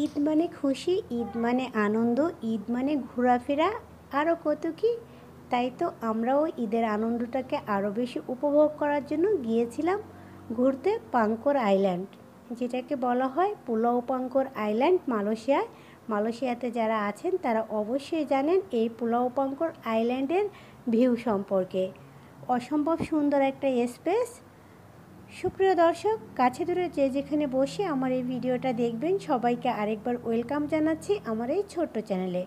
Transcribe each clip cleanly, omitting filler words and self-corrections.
ঈদ মানে খুশি, ঈদ মানে আনন্দ, ঈদ মানে ঘোরাফেরা, আরও কত কি। তাই তো আমরাও ঈদের আনন্দটাকে আরও বেশি উপভোগ করার জন্য গিয়েছিলাম ঘুরতে পাঙ্কর আইল্যান্ড, যেটাকে বলা হয় পুলাও পাঙ্কর আইল্যান্ড মালয়েশিয়ায়। মালয়েশিয়াতে যারা আছেন তারা অবশ্যই জানেন এই পুলাও পাঙ্কর আইল্যান্ডের ভিউ সম্পর্কে। অসম্ভব সুন্দর একটা স্পেস। সুপ্রিয় দর্শক, কাছে দূরে যে যেখানে বসে আমার এই ভিডিওটা দেখবেন, সবাইকে আরেকবার ওয়েলকাম জানাচ্ছি আমার এই ছোট্ট চ্যানেলে।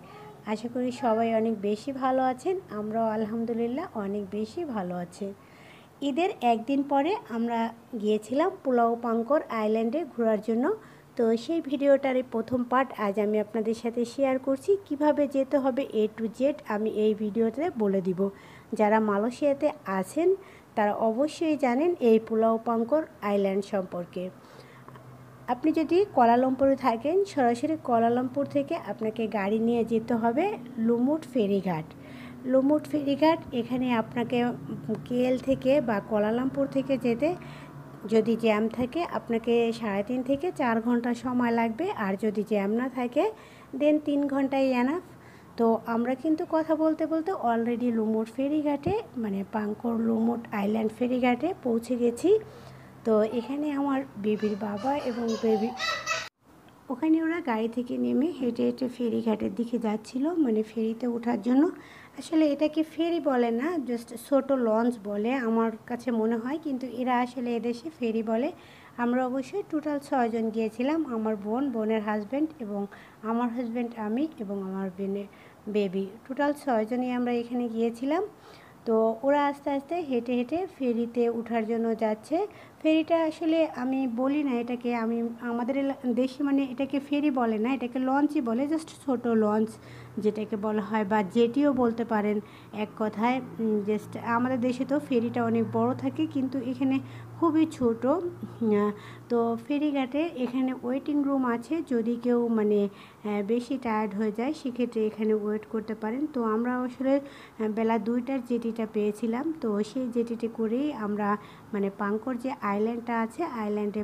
আশা করি সবাই অনেক বেশি ভালো আছেন, আমরাও আলহামদুলিল্লাহ অনেক বেশি ভালো আছি। ঈদের একদিন পরে আমরা গিয়েছিলাম পুলাও পাঙ্কর আইল্যান্ডে ঘোরার জন্য। তো সেই ভিডিওটার এই প্রথম পার্ট আজ আমি আপনাদের সাথে শেয়ার করছি। কিভাবে যেতে হবে A to Z আমি এই ভিডিওতে বলে দিব। যারা মালয়েশিয়াতে আছেন তারা অবশ্যই জানেন এই পুলাও পাঙ্কর আইল্যান্ড সম্পর্কে। আপনি যদি কুয়ালালামপুরে থাকেন, সরাসরি কুয়ালালামপুর থেকে আপনাকে গাড়ি নিয়ে যেতে হবে লুমুট ফেরিঘাট। লুমুট ফেরিঘাট এখানে আপনাকে KL থেকে বা কুয়ালালামপুর থেকে যেতে যদি জ্যাম থাকে আপনাকে 3.5 থেকে 4 ঘন্টা সময় লাগবে, আর যদি জ্যাম না থাকে দেন 3 ঘন্টাই এনাফ। তো আমরা কিন্তু কথা বলতে বলতে অলরেডি লুমুট ফেরিঘাটে মানে পাঙ্কর লুমুট আইল্যান্ড ফেরিঘাটে পৌঁছে গেছি। তো এখানে আমার বেবির বাবা এবং বেবি ওখানে ওরা গাড়ি থেকে নেমে হেঁটে হেঁটে ফেরিঘাটের দিকে যাচ্ছিল, মানে ফেরিতে ওঠার জন্য। আসলে এটাকে ফেরি বলে না, জাস্ট ছোটো লঞ্চ বলে আমার কাছে মনে হয়, কিন্তু এরা আসলে এদেশে ফেরি বলে। আমরা অবশ্যই টোটাল 6 জন গিয়েছিলাম, আমার বোনের হাজব্যান্ড এবং আমার হাজব্যান্ড, আমি এবং আমার বেবি, টোটাল 6 জনই আমরা এখানে গিয়েছিলাম। তো ওরা আস্তে আস্তে হেঁটে হেঁটে ফেরিতে ওঠার জন্য যাচ্ছে। ফেরিটা আসলে আমি বলি না এটাকে, আমি আমাদের দেশে মানে এটাকে ফেরি বলে না, এটাকে লঞ্চই বলে, জাস্ট ছোট লঞ্চ যেটাকে বলা হয়, বা জেটিও বলতে পারেন এক কথায়। জাস্ট আমাদের দেশে তো ফেরিটা অনেক বড় থাকে, কিন্তু এখানে খুবই ছোট। তো ফেরিঘাটে এখানে ওয়েটিং রুম আছে, যদি কেউ মানে বেশি টায়ার্ড হয়ে যায় সেক্ষেত্রে এখানে ওয়েট করতে পারেন। তো আমরা আসলে বেলা 2টার জেটিটা পেয়েছিলাম, তো সেই জেটিতে করেই আমরা মানে পাঙ্কর যে আইল্যান্ডটা আছে আইল্যান্ডে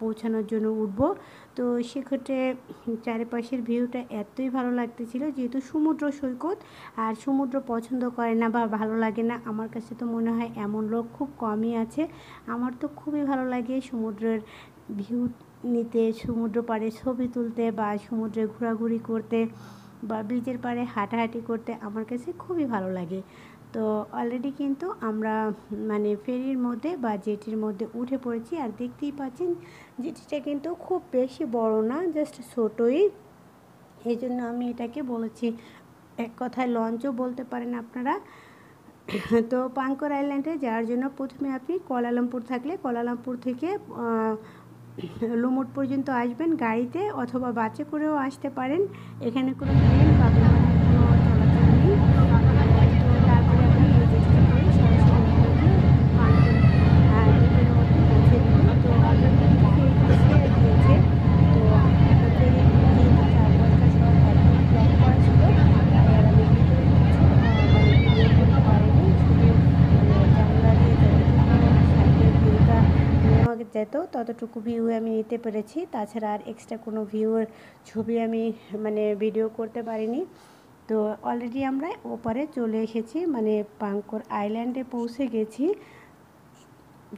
পৌঁছানোর জন্য উঠব। তো সেক্ষেত্রে চারিপাশের ভিউটা এতই ভালো লাগতেছিল, যেহেতু সমুদ্র সৈকত, আর সমুদ্র পছন্দ করে না বা ভালো লাগে না আমার কাছে তো মনে হয় এমন লোক খুব কমই আছে। আমার তো খুবই ভালো লাগে সমুদ্রের ভিউ নিতে, সমুদ্র পাড়ে ছবি তুলতে বা সমুদ্রে ঘোরাঘুরি করতে বা ব্রিজের পাড়ে হাঁটাহাঁটি করতে আমার কাছে খুবই ভালো লাগে। তো অলরেডি কিন্তু আমরা মানে ফেরির মধ্যে বা জেটির মধ্যে উঠে পড়েছি, আর দেখতেই পাচ্ছেন জেটিটা কিন্তু খুব বেশি বড় না, জাস্ট ছোটোই। এই জন্য আমি এটাকে বলেছি এক কথায় লঞ্চও বলতে পারেন আপনারা। তো পাঙ্কর আইল্যান্ডে যাওয়ার জন্য প্রথমে আপনি কুয়ালালামপুর থাকলে কুয়ালালামপুর থেকে লুমুট পর্যন্ত আসবেন গাড়িতে, অথবা বাসে করেও আসতে পারেন। এখানে কোনো ট্রেন বা বিমানের কোনো চলাচল নেই। তো তারপরে আপনি এই জেটিতে করে সরাসরি দ্বীপের মধ্যে পৌঁছে দেবেন। তো অলরেডি কিন্তু ফেরিটা ছেড়ে দিয়েছে। তো ফেরি যেহেতু 4-5টা সব একদম ব্লক করা ছিল, তাই আর আমি ভিতরে কিছু মানে ভিডিও করতে পারিনি। শুধু মানে জানলা দিয়ে যতটুকু সাইডের ভিউটা নেওয়া যেত ততটুকু ভিউ আমি নিতে পেরেছি, তাছাড়া আর এক্সট্রা কোনো ভিউয়ের ছবি আমি মানে ভিডিও করতে পারিনি। তো অলরেডি আমরা ওপারে চলে এসেছি, মানে পাঙ্কর আইল্যান্ডে পৌঁছে গেছি।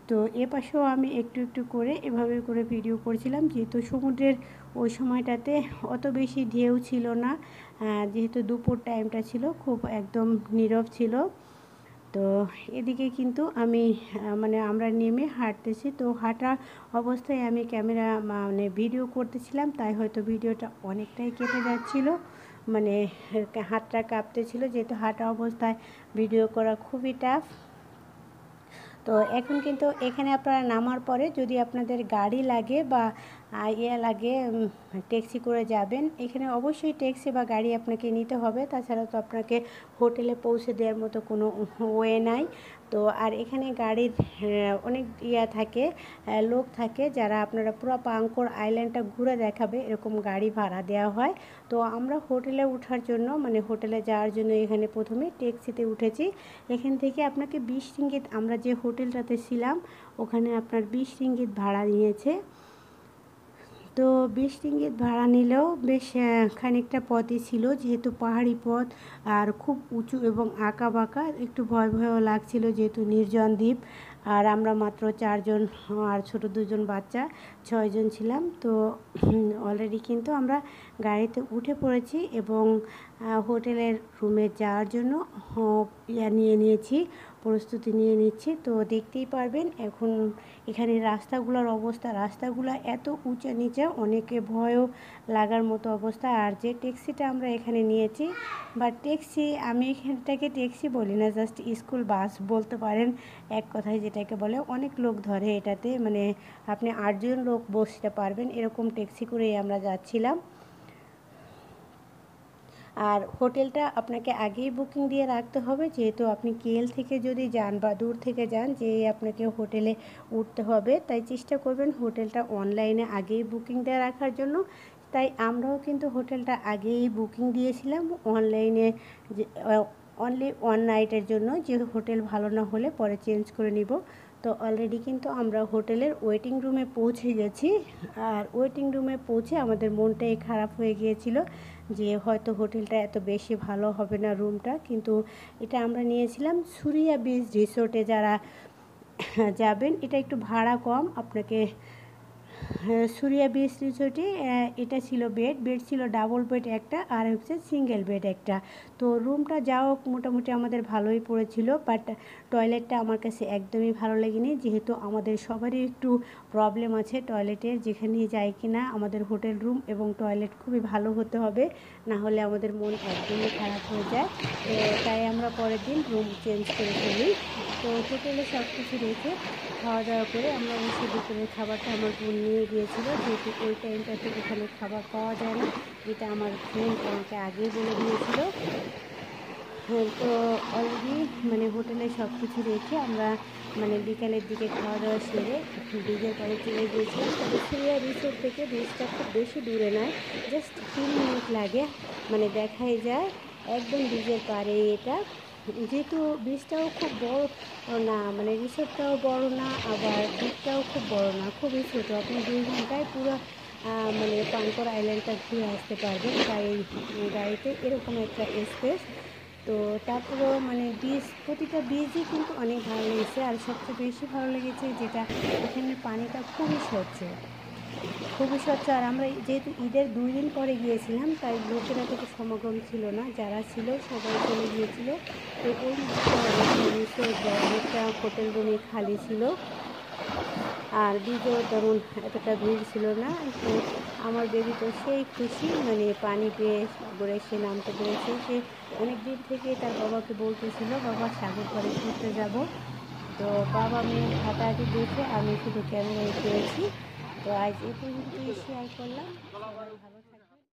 তো এ পাশেও আমি একটু একটু করে এভাবে করে ভিডিও করছিলাম, যেহেতু সমুদ্রের ওই সময়টাতে অত বেশি ঢেউ ছিল না, যেহেতু দুপুর টাইমটা ছিল, খুব একদম নীরব ছিল। তো এদিকে কিন্তু আমি মানে আমরা নেমে হাঁটতেছি, তো হাঁটা অবস্থায় আমি ক্যামেরা মানে ভিডিও করতেছিলাম, তাই হয়তো ভিডিওটা অনেকটাই কেটে যাচ্ছিলো, মানে হাতটা কাঁপতেছিল, যেহেতু হাঁটা অবস্থায় ভিডিও করা খুবই টাফ। তো এখন কিন্তু এখানে আপনারা নামার পরে যদি আপনাদের গাড়ি লাগে বা লাগে ট্যাক্সি করে যাবেন, এখানে অবশ্যই ট্যাক্সি বা গাড়ি আপনাকে নিতে হবে, তাছাড়া তো আপনাকে হোটেলে পৌঁছে দেওয়ার মতো কোনো ওয়ে নাই। তো আর এখানে গাড়ির অনেক থাকে, লোক থাকে যারা আপনারা পুরো পাঙ্কর আইল্যান্ডটা ঘুরে দেখাবে, এরকম গাড়ি ভাড়া দেওয়া হয়। তো আমরা হোটেলে ওঠার জন্য মানে হোটেলে যাওয়ার জন্য এখানে প্রথমে ট্যাক্সিতে উঠেছি। এখান থেকে আপনাকে 20 রিঙ্গিত, আমরা যে হোটেলটাতে ছিলাম ওখানে আপনার 20 রিঙ্গিত ভাড়া নিয়েছে। তো 20 রিঙ্গিত ভাড়া নিলেও বেশ খানিকটা পথই ছিল, যেহেতু পাহাড়ি পথ আর খুব উঁচু এবং আঁকা বাঁকা, একটু ভয় ভয়ও লাগছিল যেহেতু নির্জন দ্বীপ। আর আমরা মাত্র 4 জন আর ছোট 2 জন বাচ্চা, 6 জন ছিলাম। তো অলরেডি কিন্তু আমরা গাড়িতে উঠে পড়েছি এবং হোটেলের রুমে যাওয়ার জন্য নিয়ে নিয়েছি, প্রস্তুতি নিয়ে নিচ্ছি। তো দেখতেই পারবেন এখন এখানে রাস্তাগুলোর অবস্থা, রাস্তাগুলো এত উঁচা নিচে, অনেকে ভয়ও লাগার মতো অবস্থা। আর যে ট্যাক্সিটা আমরা এখানে নিয়েছি, বা ট্যাক্সি, আমি এখানটাকে ট্যাক্সি বলি না, জাস্ট স্কুল বাস বলতে পারেন এক কথায় যেটাকে বলে। অনেক লোক ধরে এটাতে, মানে আপনি 8 জন লোক বসতে পারবেন, এরকম ট্যাক্সি করেই আমরা যাচ্ছিলাম। আর হোটেলটা আপনাকে আগেই বুকিং দিয়ে রাখতে হবে, যেহেতু আপনি কেএল থেকে যদি যান বা দূর থেকে যান, যে আপনাকে হোটেলে উঠতে হবে, তাই চেষ্টা করবেন হোটেলটা অনলাইনে আগেই বুকিং দিয়ে রাখার জন্য। তাই আমরাও কিন্তু হোটেলটা আগেই বুকিং দিয়েছিলাম অনলাইনে, যে অনলি 1 নাইটের জন্য, যে হোটেল ভালো না হলে পরে চেঞ্জ করে নিব। তো অলরেডি কিন্তু আমরা হোটেলের ওয়েটিং রুমে পৌঁছে গেছি। আর ওয়েটিং রুমে পৌঁছে আমাদের মনটাই খারাপ হয়ে গিয়েছিল যে হয়তো হোটেলটা এত বেশি ভালো হবে না রুমটা, কিন্তু এটা আমরা নিয়েছিলাম সুরিয়া বিচ রিসোর্টে। যারা যাবেন, এটা একটু ভাড়া কম আপনাকে। সুরিয়া বিচ রিসোর্টে এটা ছিল বেড ছিল ডাবল বেড একটা, আর হচ্ছে সিঙ্গেল বেড একটা। তো রুমটা যাও মোটামুটি আমাদের ভালোই পড়েছিল, বাট টয়লেটটা আমার কাছে একদমই ভালো লাগেনি, যেহেতু আমাদের সবারই একটু প্রবলেম আছে টয়লেটের। যেখানেই যাই কিনা আমাদের হোটেল রুম এবং টয়লেট খুবই ভালো হতে হবে, না হলে আমাদের মন একদমই খারাপ হয়ে যায়। তো তাই আমরা পরের দিন রুম চেঞ্জ করে ফেলি। তো হোটেলে সব কিছু রেখে খাওয়া দাওয়া করে আমরা বসে দুপুরের খাবারটা আমার বোন নিয়ে গিয়েছিল, যেহেতু ওই টাইমটাতে ওখানে খাবার পাওয়া যায় না, যেটা আমার ফ্রেন্ড আমাকে আগেই বলে দিয়েছিল। তো অলরেডি মানে হোটেলে সব কিছু রেখে আমরা মানে বিকালের দিকে খাওয়া দাওয়া সেরে ব্রিজের পরে চলে গিয়েছিলাম। তবে সুরিয়া রিসোর্ট থেকে ব্রিজটা খুব বেশি দূরে নয়, জাস্ট 3 মিনিট লাগে, মানে দেখাই যায় একদম ব্রিজের পারে এটা। যেহেতু ব্রিজটাও খুব বড় না, মানে রিসোর্টটাও বড় না, আবার দ্বীপটাও খুব বড় না, খুবই ছোটো। আপনি 2 ঘন্টায় পুরো মানে পাঙ্কর আইল্যান্ডটা ঘুরে আসতে পারবেন, তাই গাড়িতে এরকম একটা স্পেস। তো তারপরেও মানে প্রতিটা বীজই কিন্তু অনেক ভালো লেগেছে। আর সবচেয়ে বেশি ভালো লেগেছে যেটা, এখানের পানিটা খুবই স্বচ্ছ, খুবই স্বচ্ছ। আর আমরা যেহেতু ঈদের 2 দিন পরে গিয়েছিলাম, তাই লোকেরা থেকে সমাগম ছিল না, যারা ছিল সবাই চলে গিয়েছিল। তো ওই রিসোর্ট বা অনেকটা হোটেল রুমে খালি ছিল, আর বীজেও তেমন এতটা ভিড় ছিল না। তো আমার বেবি তো সেই খুশি, মানে পানি পেয়ে সাগরে সে নামতে পেরেছে। সে অনেক দিন থেকে তার বাবাকে বলতেছিল, বাবা সাগর পাড়ে ঘুরতে যাব। তো বাবা মেয়ে হাঁটাহাঁটি দেখে আমি শুধু ক্যামেরায় পেয়েছি। তো আজ এই পর্যন্তই শেয়ার করলাম। সবাই ভালো